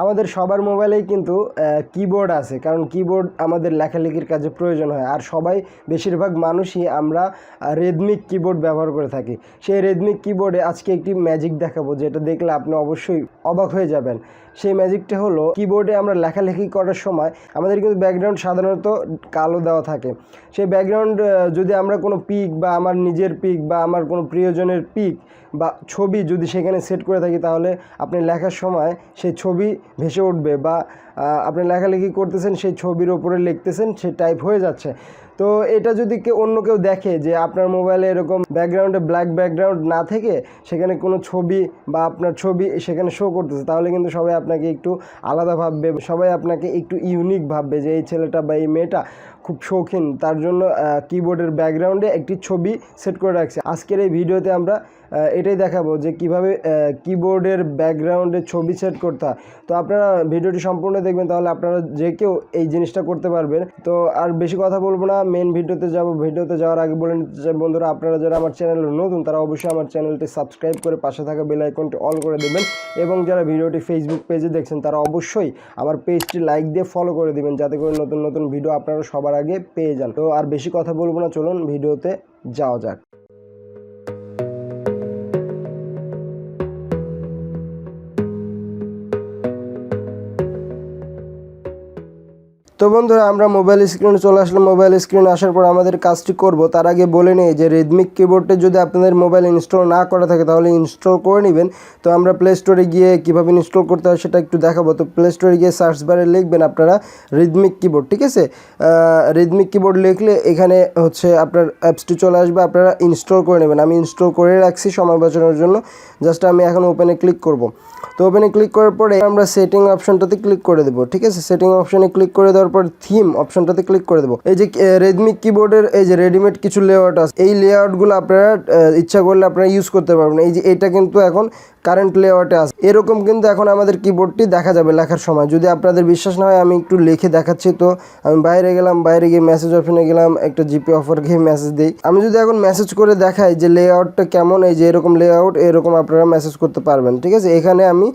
আমাদের সবার মোবাইলেই কিন্তু কিবোর্ড আছে, কারণ কিবোর্ড আমাদের লেখালেখির কাজে প্রয়োজন হয়। আর সবাই বেশিরভাগ মানুষই আমরা রেডমিক কিবোর্ড ব্যবহার করে থাকি। সেই রেডমিক কিবোর্ডে আজকে একটি ম্যাজিক দেখাবো, যেটা দেখলে আপনি অবশ্যই অবাক হয়ে যাবেন। সেই ম্যাজিকটা হলো, কিবোর্ডে আমরা লেখালেখি করার সময় আমাদের কিন্তু ব্যাকগ্রাউন্ড সাধারণত কালো দেওয়া থাকে। সেই ব্যাকগ্রাউন্ড যদি আমরা কোনো পিক বা আমার নিজের পিক বা আমার কোনো প্রিয়জনের পিক বা ছবি যদি সেখানে সেট করে থাকি, তাহলে আপনি লেখার সময় সেই ছবি ভেসে উঠবে, বা আপনি লেখালেখি করতেছেন, সেই ছবির ওপরে লিখতেছেন, সে টাইপ হয়ে যাচ্ছে। তো এটা যদি অন্য কেউ দেখে যে আপনার মোবাইলে এরকম ব্যাকগ্রাউন্ডে ব্ল্যাক ব্যাকগ্রাউন্ড না থেকে সেখানে কোনো ছবি বা আপনার ছবি সেখানে শো করতেছে, তাহলে কিন্তু সবাই আপনাকে একটু আলাদা ভাববে, সবাই আপনাকে একটু ইউনিক ভাববে যে এই ছেলেটা বা এই মেয়েটা খুব শৌখিন, তার জন্য কিবোর্ডের ব্যাকগ্রাউন্ডে একটি ছবি সেট করে রাখছে। আজকের এই ভিডিওতে আমরা এটাই দেখাবো যে কিভাবে কিবোর্ডের ব্যাকগ্রাউন্ডে ছবি সেট করতে হয়। তো আপনারা ভিডিওটি সম্পূর্ণ দেখবেন, তাহলে আপনারা যে কেউ এই জিনিসটা করতে পারবেন। তো আর বেশি কথা বলবো না, মেন ভিডিওতে যাব। ভিডিওতে যাওয়ার আগে বলে নিতে চাই বন্ধুরা, আপনারা যারা আমার চ্যানেলে নতুন তারা অবশ্যই আমার চ্যানেলটি সাবস্ক্রাইব করে পাশে থাকা বেল আইকনটি অল করে দেবেন, এবং যারা ভিডিওটি ফেসবুক পেজে দেখছেন তারা অবশ্যই আমার পেজটি লাইক দিয়ে ফলো করে দেবেন, যাতে করে নতুন নতুন ভিডিও আপনারা সবার আগে পেয়ে যান। তো আর বেশি কথা বলবো না, চলুন ভিডিওতে যাওয়া যাক। তো বন্ধুরা, আমরা মোবাইল স্ক্রিনে চলে আসলাম। মোবাইল স্ক্রিনে আসার পর আমাদের কাজটি করব, তার আগে বলে নেই যে রেডমিক কিবোর্ডে যদি আপনাদের মোবাইল ইনস্টল না করা থাকে তাহলে ইনস্টল করে নেবেন। তো আমরা প্লে স্টোরে গিয়ে কীভাবে ইনস্টল করতে হয় সেটা একটু দেখাবো। তো প্লে স্টোরে গিয়ে সার্চ বারে লিখবেন আপনারা রিদমিক কিবোর্ড, ঠিক আছে? রিদমিক কিবোর্ড লিখলে এখানে হচ্ছে আপনার অ্যাপসটি চলে আসবে, আপনারা ইনস্টল করে নেবেন। আমি ইনস্টল করে রাখছি সময় বাঁচানোর জন্য। জাস্ট আমি এখন ওপেনে ক্লিক করব। তো ওপেনে ক্লিক করার পরে আমরা সেটিং অপশনটাতে ক্লিক করে দেবো, ঠিক আছে? সেটিং অপশনে ক্লিক করে দেওয়ার পর থিম অপশনটাতে ক্লিক করে দেবো। এই যে রেডমিক কিবোর্ডের এই যে রেডিমেড কিছু লেআউট আছে, এই লেআউটগুলো আপনারা ইচ্ছা করলে আপনারা ইউজ করতে পারবেন। এই যে এটা কিন্তু এখন কারেন্ট লেআউটে আছে, এরকম কিন্তু এখন আমাদের কিবোর্ডটি দেখা যাবে লেখার সময়। যদি আপনাদের বিশ্বাস না হয় আমি একটু লিখে দেখাচ্ছি। তো আমি বাইরে গেলাম, বাইরে গিয়ে মেসেজ অপশনে গেলাম, একটা জিপি অফার গিয়ে মেসেজ দিই। আমি যদি এখন মেসেজ করে দেখাই যে লেআউটটা কেমন, এই যে এরকম লেআউট, এরকম আপনারা মেসেজ করতে পারবেন, ঠিক আছে? এখানে আমি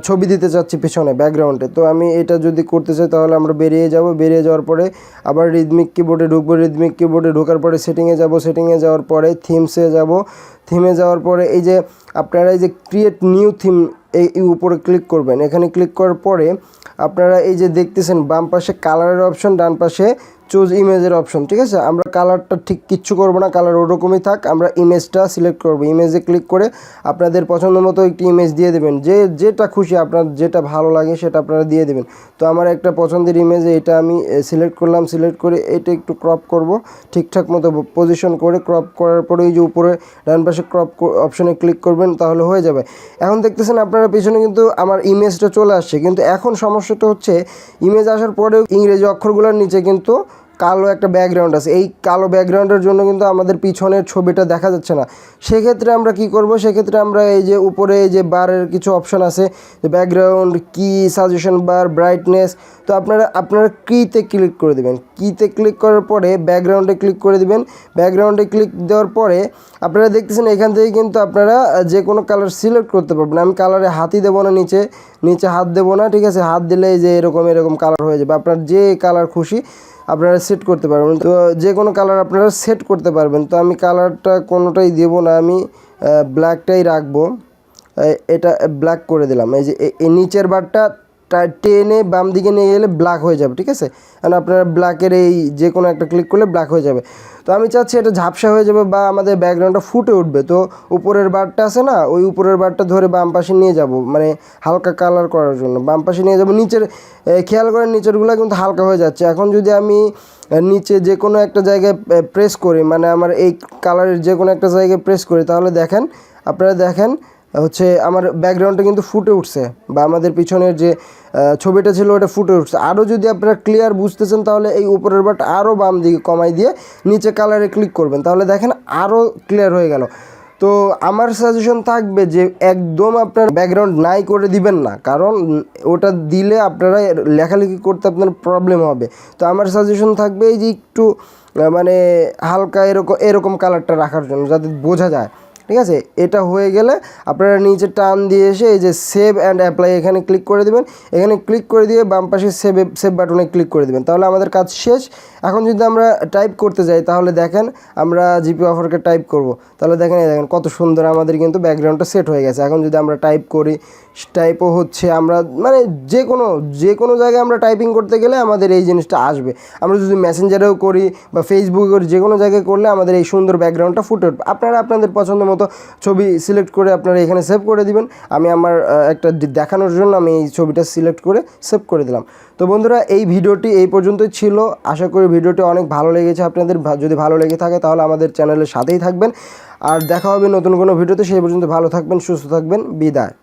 ছবি দিতে চাচ্ছি পিছনে ব্যাকগ্রাউন্ডে। তো আমি এটা যদি করতে চাই তাহলে আমরা বেরিয়ে যাব। বেরিয়ে যাওয়ার পরে আবার রিদমিক কিবোর্ডে ঢুকবো। রিদমিক কিবোর্ডে ঢোকার পরে সেটিংয়ে যাব। সেটিংয়ে যাওয়ার পরে থিমসে যাব। থিমে যাওয়ার পরে এই যে আপনারা এই যে ক্রিয়েট নিউ থিম, এই উপরে ক্লিক করবেন। এখানে ক্লিক করার পরে আপনারা এই যে দেখতেছেন বাম পাশে কালারের অপশন, ডান পাশে চুজ ইমেজের অপশন, ঠিক আছে? আমরা কালারটা ঠিক কিচ্ছু করবো না, কালার ওরকমই থাক। আমরা ইমেজটা সিলেক্ট করবো। ইমেজে ক্লিক করে আপনাদের পছন্দ মতো একটি ইমেজ দিয়ে দেবেন, যেটা খুশি, আপনার যেটা ভালো লাগে সেটা আপনারা দিয়ে দেবেন। তো আমার একটা পছন্দের ইমেজ, এটা আমি সিলেক্ট করলাম। সিলেক্ট করে এটা একটু ক্রপ করব, ঠিকঠাক মতো পজিশন করে ক্রপ করার পরে এই যে উপরে ডান পাশে ক্রপ অপশনে ক্লিক করবেন, তাহলে হয়ে যাবে। এখন দেখতেছেন আপনারা পিছনে কিন্তু আমার ইমেজটা চলে আসছে, কিন্তু এখন সমস্যাটা হচ্ছে ইমেজ আসার পরেও ইংরেজি অক্ষরগুলোর নিচে কিন্তু কালো একটা ব্যাকগ্রাউন্ড আছে। এই কালো ব্যাকগ্রাউন্ডের জন্য কিন্তু আমাদের পিছনের ছবিটা দেখা যাচ্ছে না। সেক্ষেত্রে আমরা কি করব? সেক্ষেত্রে আমরা এই যে উপরে এই যে বারের কিছু অপশন আছে, ব্যাকগ্রাউন্ড কি, সাজেশন বার, ব্রাইটনেস। তো আপনারা কিতে ক্লিক করে দেবেন। কিতে ক্লিক করার পরে ব্যাকগ্রাউন্ডে ক্লিক করে দেবেন। ব্যাকগ্রাউন্ডে ক্লিক দেওয়ার পরে আপনারা দেখতেছেন এখান থেকে কিন্তু আপনারা যে কোনো কালার সিলেক্ট করতে পারবেন। আমি কালারে হাতই দেবো না, নিচে হাত দেবো না, ঠিক আছে? হাত দিলে যে এরকম কালার হয়ে যাবে। আপনার যে কালার খুশি আপনারা সেট করতে পারবেন। তো যে কোনো কালার আপনারা সেট করতে পারবেন। তো আমি কালারটা কোনোটাই দেবো না, আমি ব্ল্যাকটাই রাখবো। এটা ব্ল্যাক করে দিলাম। এই যে এই নিচের বারটা টেনে বাম দিকে নিয়ে গেলে ব্ল্যাক হয়ে যাবে, ঠিক আছে? কারণ আপনারা ব্ল্যাকের এই যে কোনো একটা ক্লিক করলে ব্ল্যাক হয়ে যাবে। তো আমি চাচ্ছি এটা ঝাপসা হয়ে যাবে বা আমাদের ব্যাকগ্রাউন্ডটা ফুটে উঠবে। তো উপরের বারটা আছে না, ওই উপরের বারটা ধরে বাম পাশে নিয়ে যাব, মানে হালকা কালার করার জন্য বাম পাশে নিয়ে যাব। নিচের খেয়াল করেন নিচেরগুলো কিন্তু হালকা হয়ে যাচ্ছে। এখন যদি আমি নিচে যে কোনো একটা জায়গায় প্রেস করি, মানে আমার এই কালারের যে কোনো একটা জায়গায় প্রেস করি, তাহলে আপনারা দেখেন হচ্ছে আমার ব্যাকগ্রাউন্ডটা কিন্তু ফুটে উঠছে, বা আমাদের পিছনের যে ছবিটা ছিল ওটা ফুটে উঠছে। আরও যদি আপনারা ক্লিয়ার বুঝতেছেন তাহলে এই উপরের বারটা আরও বাম দিকে কমাই দিয়ে নিচে কালারে ক্লিক করবেন, তাহলে দেখেন আরও ক্লিয়ার হয়ে গেল। তো আমার সাজেশন থাকবে যে একদম আপনার ব্যাকগ্রাউন্ড নাই করে দিবেন না, কারণ ওটা দিলে আপনারা লেখালেখি করতে আপনার প্রবলেম হবে। তো আমার সাজেশন থাকবে এই যে একটু মানে হালকা এরকম কালারটা রাখার জন্য, যাতে বোঝা যায়, ঠিক আছে। এটা হয়ে গেলে আপনারা নিচে টান দিয়ে এসে এই যে সেভ অ্যান্ড অ্যাপ্লাই এখানে ক্লিক করে দেবেন। এখানে ক্লিক করে দিয়ে বাম পাশে সেভ বাটনে ক্লিক করে দেবেন, তাহলে আমাদের কাজ শেষ। এখন যদি আমরা টাইপ করতে যাই তাহলে দেখেন আমরা জিপি অফারকে টাইপ করব, তাহলে দেখেন কত সুন্দর আমাদের কিন্তু ব্যাকগ্রাউন্ডটা সেট হয়ে গেছে। এখন যদি আমরা টাইপ করি, টাইপও হচ্ছে, আমরা মানে যে কোনো জায়গায় আমরা টাইপিং করতে গেলে আমাদের এই জিনিসটা আসবে। আমরা যদি মেসেঞ্জারেও করি বা ফেসবুকে করি, যে কোনো জায়গায় করলে আমাদের এই সুন্দর ব্যাকগ্রাউন্ডটা ফুটে উঠবে। আপনারা আপনাদের পছন্দ মতো ছবি সিলেক্ট করে আপনারা এখানে সেভ করে দিবেন। আমি আমার একটা দেখানোর জন্য আমি এই ছবিটা সিলেক্ট করে সেভ করে দিলাম। তো বন্ধুরা, এই ভিডিওটি এই পর্যন্তই ছিল। আশা করি ভিডিওটি অনেক ভালো লেগেছে আপনাদের। যদি ভালো লেগে থাকে তাহলে আমাদের চ্যানেলের সাথেই থাকবেন। আর দেখা হবে নতুন কোনো ভিডিওতে। সেই পর্যন্ত ভালো থাকবেন, সুস্থ থাকবেন। বিদায়।